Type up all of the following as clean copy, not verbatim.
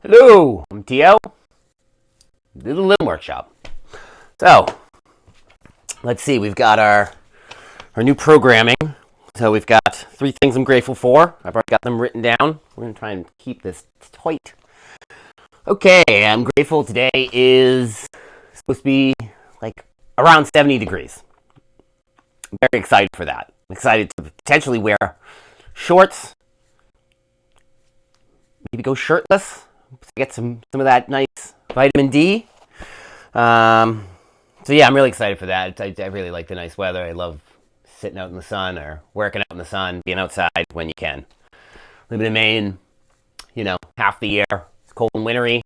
Hello, I'm Tio. This is a Limb Workshop. So, let's see, we've got our new programming. So we've got 3 things I'm grateful for. I've already got them written down. We're going to try and keep this tight. Okay, I'm grateful today is supposed to be like around 70 degrees. I'm very excited for that. I'm excited to potentially wear shorts, maybe go shirtless, to get some of that nice vitamin D. So yeah, I'm really excited for that. I really like the nice weather. I love sitting out in the sun or working out in the sun, being outside when you can. Living in Maine, half the year it's cold and wintry.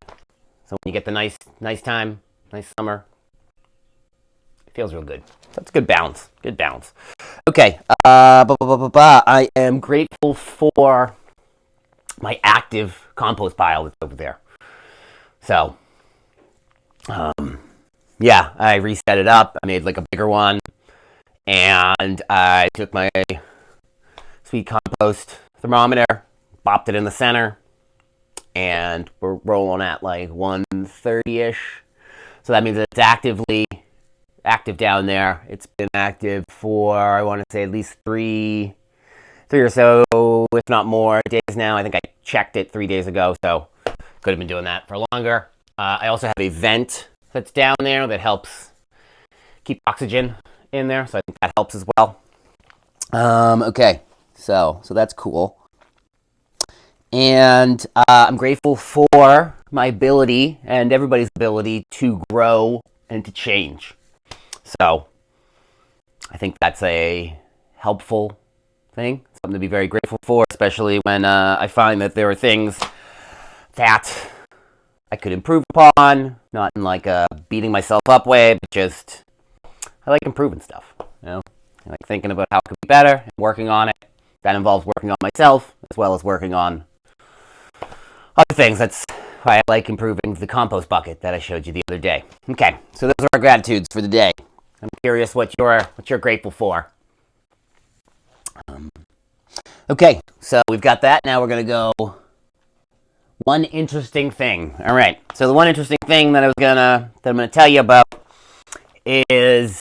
So when you get the nice time, nice summer, it feels real good. So it's a good balance. Good balance. Okay. I am grateful for my active compost pile that's over there. So, yeah, I reset it up. I made like a bigger one, and I took my sweet compost thermometer, bopped it in the center, and we're rolling at like 130-ish. So that means it's active down there. It's been active for, I want to say, at least three or so, if not more, days now. I think I checked it 3 days ago, so could have been doing that for longer. I also have a vent that's down there that helps keep oxygen in there, so I think that helps as well. Okay, so that's cool. And I'm grateful for my ability and everybody's ability to grow and to change. So I think that's a helpful thing, something to be very grateful for, especially when I find that there are things that I could improve upon, not in like a beating myself up way, but just I like improving stuff. I like thinking about how it could be better and working on it. That involves working on myself as well as working on other things. That's why I like improving the compost bucket that I showed you the other day. Okay, so those are our gratitudes for the day. I'm curious what you're grateful for. Okay, so we've got that. Now we're gonna go one interesting thing. All right. So the one interesting thing that I'm gonna tell you about is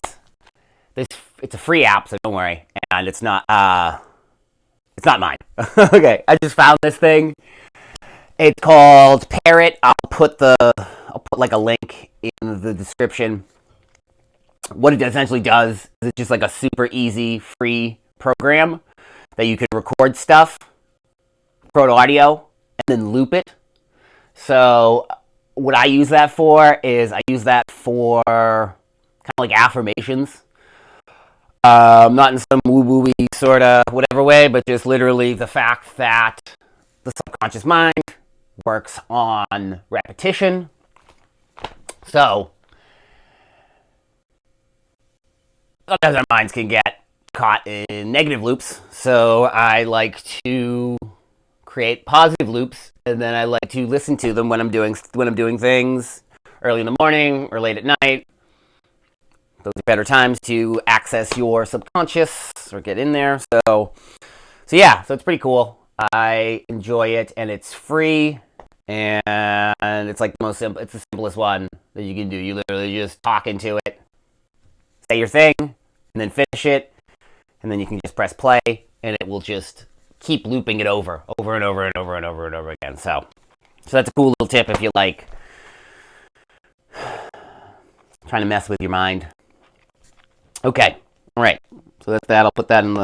this. It's a free app, so don't worry. And it's not mine. Okay. I just found this thing. It's called Parrot. I'll put like a link in the description. What it essentially does is it's just like a super easy free program that you can record stuff, record audio, and then loop it. So what I use that for is I use that for kind of like affirmations. Not in some woo-woo-y sort of whatever way, but just literally the fact that the subconscious mind works on repetition. So sometimes our minds can get caught in negative loops. So I like to create positive loops, and then I like to listen to them when I'm doing things early in the morning or late at night. Those are better times to access your subconscious or get in there. So yeah, so it's pretty cool. I enjoy it, and it's free, and it's like it's the simplest one that you can do. You literally just talk into it, say your thing, and then finish it, and then you can just press play, and it will just keep looping it over and over and over and over and over again. So that's a cool little tip if you like trying to mess with your mind. Okay, all right. So that's that. I'll put that in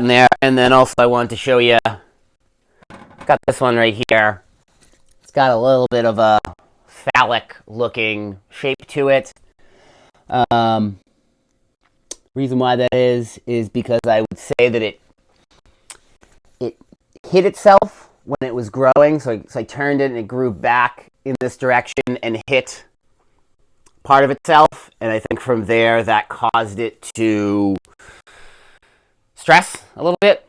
there, and then also I wanted to show you. Got this one right here. It's got a little bit of a phallic-looking shape to it. Reason why that is because I would say that it hit itself when it was growing. So I turned it and it grew back in this direction and hit part of itself. And I think from there that caused it to stress a little bit.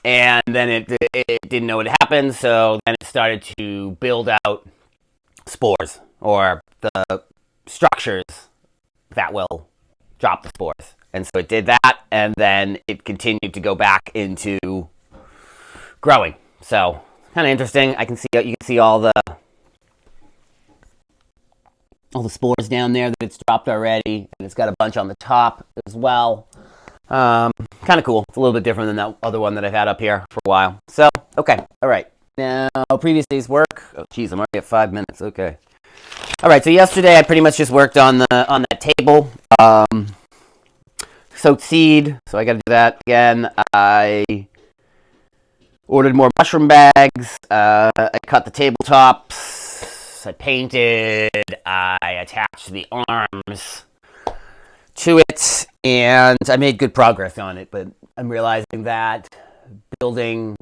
And then it didn't know what happened. So then it started to build out spores or the structures that will drop the spores. And so it did that, and then it continued to go back into growing. So kind kind of interesting. You can see all the spores down there that it's dropped already, and it's got a bunch on the top as well. Kind of cool. It's a little bit different than that other one that I've had up here for a while. So, okay, all right. Now, previous day's work. Oh, geez, I'm already at 5 minutes. Okay. All right. So yesterday, I pretty much just worked on that table. Soaked seed. So I got to do that again. I ordered more mushroom bags. I cut the tabletops. I painted. I attached the arms to it, and I made good progress on it. But I'm realizing that building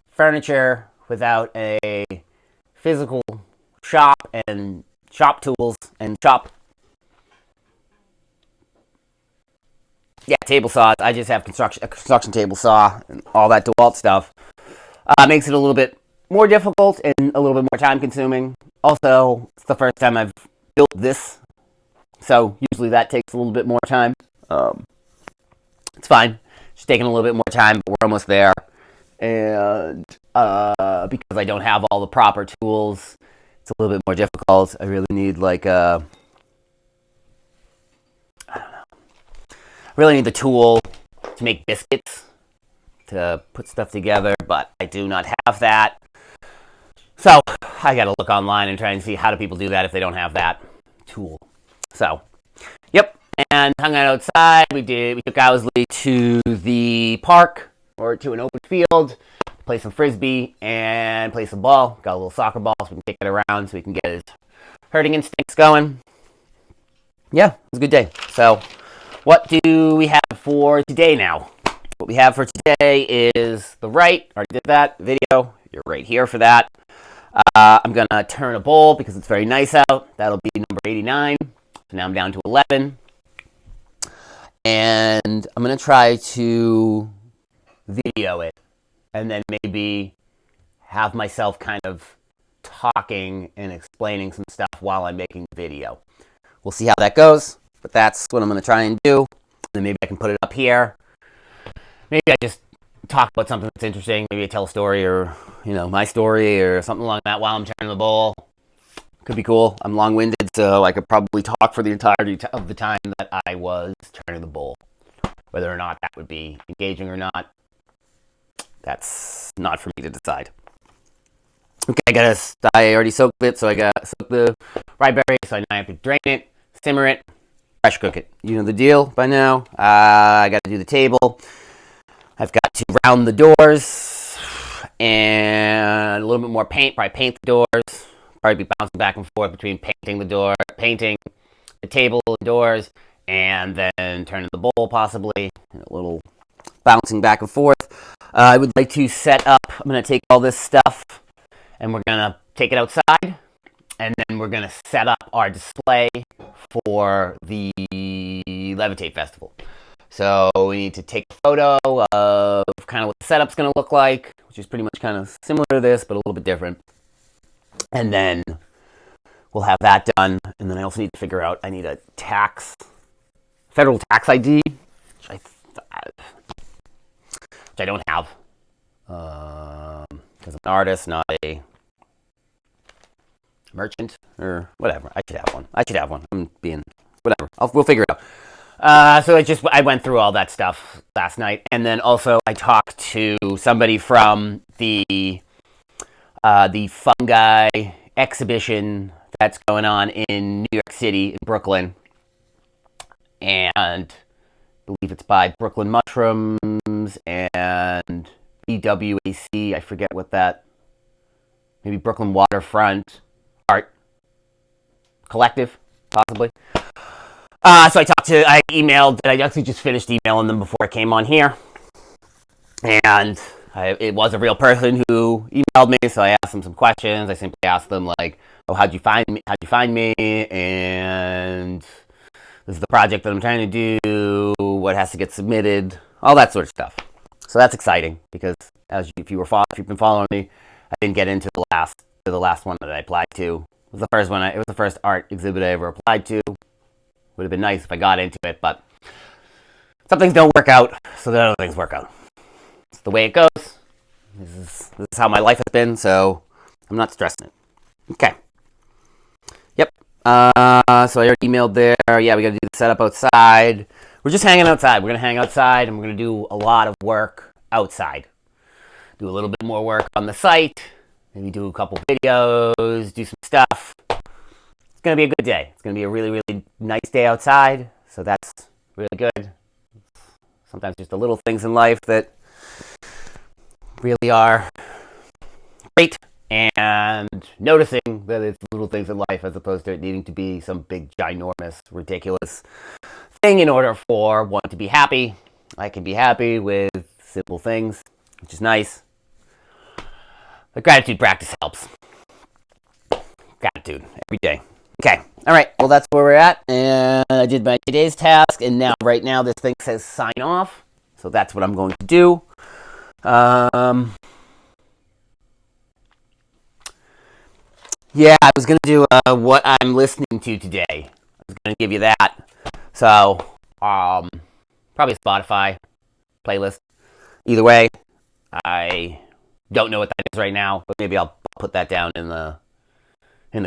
furniture without a physical shop and shop tools and table saws. I just have a construction table saw and all that DeWalt stuff. Makes it a little bit more difficult and a little bit more time consuming. Also, it's the first time I've built this, so usually that takes a little bit more time. It's fine. It's taking a little bit more time, but we're almost there. And because I don't have all the proper tools, it's a little bit more difficult. I really need really need the tool to make biscuits, to put stuff together, but I do not have that. So I got to look online and try and see how do people do that if they don't have that tool. So, yep. And hung out outside. We took Owsley to the park or to an open field, play some frisbee and play some ball. Got a little soccer ball so we can kick it around so we can get his herding instincts going. Yeah, it was a good day. So, what do we have for today now? What we have for today is the right. Already did that video. You're right here for that. I'm going to turn a bowl because it's very nice out. That'll be number 89. So now I'm down to 11. And I'm going to try to video it and then maybe have myself kind of talking and explaining some stuff while I'm making the video. We'll see how that goes, but that's what I'm going to try and do. And then maybe I can put it up here. Maybe I just talk about something that's interesting. Maybe I tell a story or, my story or something like that while I'm turning the bowl. Could be cool. I'm long-winded, so I could probably talk for the entirety of the time that I was turning the bowl. Whether or not that would be engaging or not, that's not for me to decide. Okay, I already soaked it, so I soaked the rye berry, so now I have to drain it, simmer it, pressure cook it. You know the deal by now. I got to do the table. I've got to round the doors and a little bit more paint. Probably paint the doors. Probably be bouncing back and forth between painting the table and doors, and then turning the bowl possibly. A little bouncing back and forth. I would like to set up. I'm going to take all this stuff and we're going to take it outside, and then we're going to set up our display for the Levitate Festival. So we need to take a photo of kind of what the setup's going to look like, which is pretty much kind of similar to this, but a little bit different. And then we'll have that done. And then I also need to figure out, I need a federal tax ID, which I don't have. Because I'm an artist, not a merchant or whatever. I should have one. I'm being, whatever. We'll figure it out. So I went through all that stuff last night, and then also I talked to somebody from the fungi exhibition that's going on in New York City, in Brooklyn, and I believe it's by Brooklyn Mushrooms and BWAC. I forget what that. Maybe Brooklyn Waterfront Art Collective, possibly. So I emailed, and I actually just finished emailing them before I came on here. And it was a real person who emailed me, so I asked them some questions. I simply asked them, like, how'd you find me? And this is the project that I'm trying to do, what has to get submitted, all that sort of stuff. So that's exciting, because if you've been following me, I didn't get into the last one that I applied to. It was the first art exhibit I ever applied to. Would have been nice if I got into it, but some things don't work out, so the other things work out. It's the way it goes. This is how my life has been, so I'm not stressing it. Okay. Yep. So I already emailed there. Yeah, we got to do the setup outside. We're just hanging outside. We're going to hang outside, and we're going to do a lot of work outside. Do a little bit more work on the site. Maybe do a couple videos, do some stuff. It's going to be a good day. It's going to be a really, really nice day outside, so that's really good. Sometimes just the little things in life that really are great, and noticing that it's little things in life as opposed to it needing to be some big, ginormous, ridiculous thing in order for one to be happy. I can be happy with simple things, which is nice. The gratitude practice helps. Gratitude every day. Okay, all right, well, that's where we're at, and I did my today's task, and now, right now, this thing says sign off, so that's what I'm going to do. Yeah, I was going to do what I'm listening to today. I was going to give you that. So, probably a Spotify playlist. Either way, I don't know what that is right now, but maybe I'll put that down in the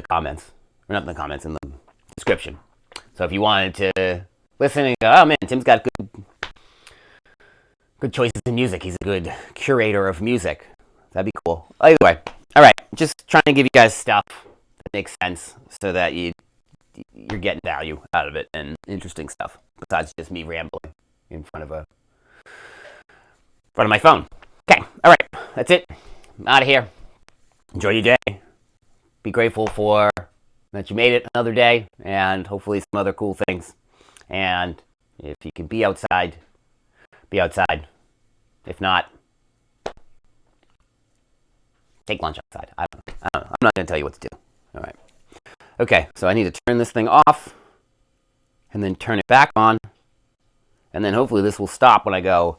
comments. Or not in the comments, in the description. So if you wanted to listen and go, oh man, Tim's got good choices in music. He's a good curator of music. That'd be cool. Either way. All right, just trying to give you guys stuff that makes sense so that you're getting value out of it and interesting stuff besides just me rambling in front of my phone. Okay, all right, that's it. I'm out of here. Enjoy your day. Be grateful for that you made it another day, and hopefully some other cool things. And if you can be outside, be outside. If not, take lunch outside. I don't know. I'm not going to tell you what to do. All right. Okay, so I need to turn this thing off and then turn it back on. And then hopefully this will stop when I go,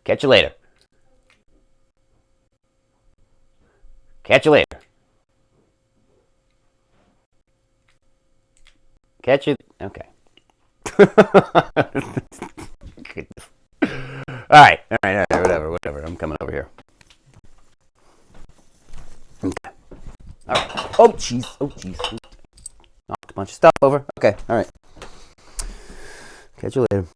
catch you later. Catch you later. Catch you. Okay. Goodness. All right, whatever. I'm coming over here. Okay. All right. Oh, jeez. Knocked a bunch of stuff over. Okay, all right. Catch you later.